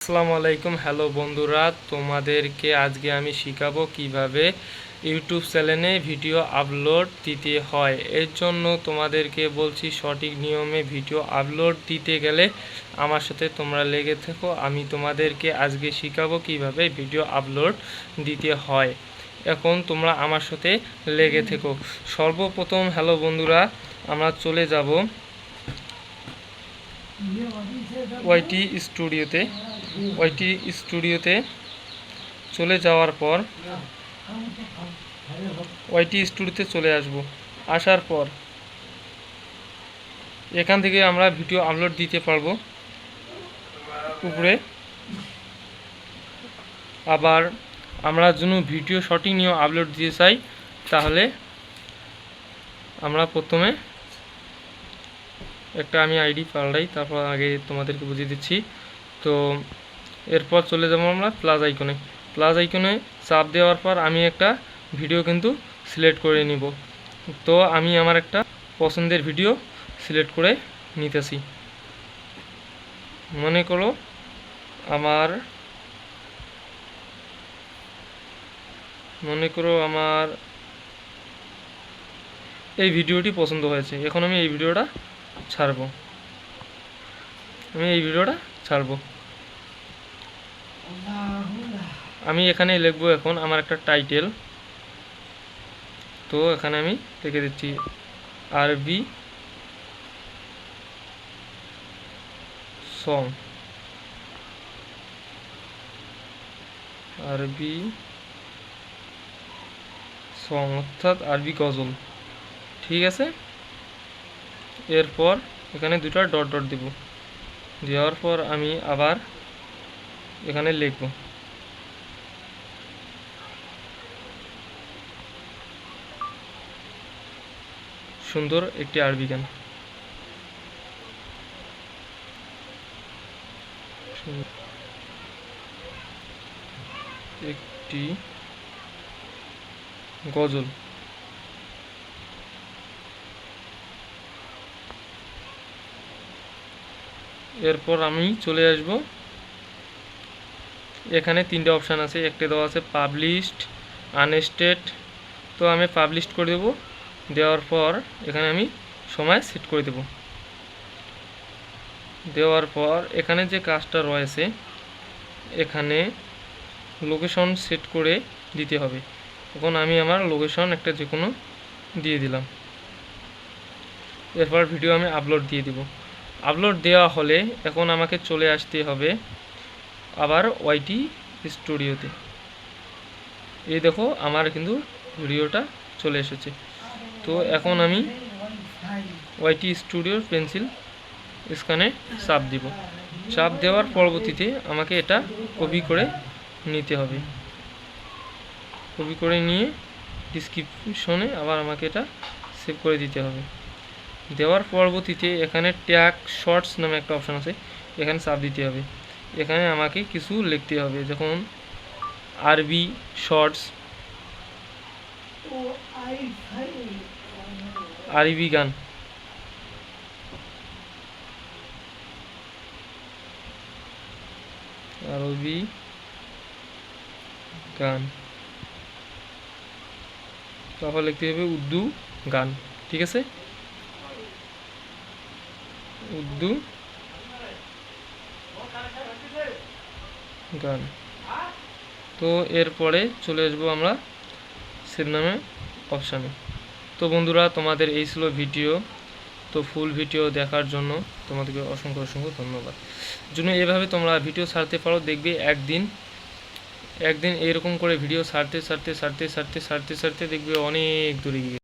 আসসালামু আলাইকুম। হ্যালো বন্ধুরা, তোমাদেরকে আজকে আমি শেখাবো কিভাবে ইউটিউব চ্যানেলে ভিডিও আপলোড দিতে হয়। এর জন্য তোমাদেরকে বলছি, সঠিক নিয়মে ভিডিও আপলোড দিতে গেলে আমার সাথে তোমরা লেগে থেকো। আমি তোমাদেরকে আজকে শেখাবো কিভাবে ভিডিও আপলোড দিতে হয়। এখন তোমরা আমার সাথে লেগে থেকো। সর্বপ্রথম হ্যালো বন্ধুরা, আমরা চলে যাব ওয়াইটি স্টুডিওতে চলে যাওয়ার পর ওয়াইটি স্টুডিওতে চলে আসার পর এখান থেকে আমরা ভিডিও আপলোড দিতে পারবো উপরে। আবার আমরা যদি ভিডিও সঠিক নিয়ে আপলোড দিতে চাই, তাহলে আমরা প্রথমে একটা আমি আইডি পাল্টাই, তারপর আগে তোমাদেরকে বুঝিয়ে দিচ্ছি। তো এরপর চলে যাবো আমরা প্লাস আইকনে চাপ দেওয়ার পর আমি একটা ভিডিও কিন্তু সিলেক্ট করে নিব। তো আমি আমার একটা পছন্দের ভিডিও সিলেক্ট করে নিতেছি। মনে করো আমার এই ভিডিওটি পছন্দ হয়েছে। এখন আমি এই ভিডিওটা ছাড়বো। আমি এখানে লিখবো এখন আমার একটা টাইটেল। তো এখানে আমি লিখে দিচ্ছি আরবি সং, অর্থাৎ আরবি গজল। ঠিক আছে। এরপর এখানে দুটো ডট দিব। দেওয়ার পর আমি আবার এখানে লিখব সুন্দর একটি আরবি গান। একটি গজল। এরপর আমি চলে আসব, এখানে তিনটে অপশান আছে। একটা দেওয়া আছে পাবলিশড, আনস্টেড। তো আমি পাবলিশড করে দেব। দেওয়ার পর এখানে আমি সময় সেট করে দেব। দেওয়ার পর এখানে যে কাজটা রয়েছে, এখানে লোকেশন সেট করে দিতে হবে। এখন আমি আমার লোকেশন একটা যে কোনো দিয়ে দিলাম। এরপর ভিডিও আমি আপলোড দিয়ে দিব। আপলোড দেওয়া হলে এখন আমাকে চলে আসতে হবে আবার ওয়াইটি স্টুডিওতে। এই দেখো আমার কিন্তু ভিডিওটা চলে এসেছে। তো এখন আমি ওয়াইটি স্টুডিওর পেন্সিল স্ক্যানে চাপ দিব। চাপ দেওয়ার পরবর্তীতে আমাকে এটা কপি করে নিতে হবে। কপি করে নিয়ে ডিসক্রিপশনে আবার আমাকে এটা সেভ করে দিতে হবে। দেওয়ার পরবর্তীতে এখানে ট্যাগ শর্টস নামে একটা অপশান আছে, এখানে চাপ দিতে হবে। এখানে আমাকে কিছু লিখতে হবে, যখন আরবি শর্টস, আরবি গান। তারপর লিখতে হবে উর্দু গান। ঠিক আছে, উর্দু গান। তো এরপরে চলে আসবো আমরা সেভ নামে অপশানে। তো বন্ধুরা, তোমাদের এই ছিল ভিডিও। তো ফুল ভিডিও দেখার জন্য তোমাদেরকে অসংখ্য ধন্যবাদ। জন্য এভাবে তোমরা ভিডিও ছাড়তে পারো, দেখবে একদিন এরকম করে ভিডিও ছাড়তে দেখবে অনেক দূরে গিয়ে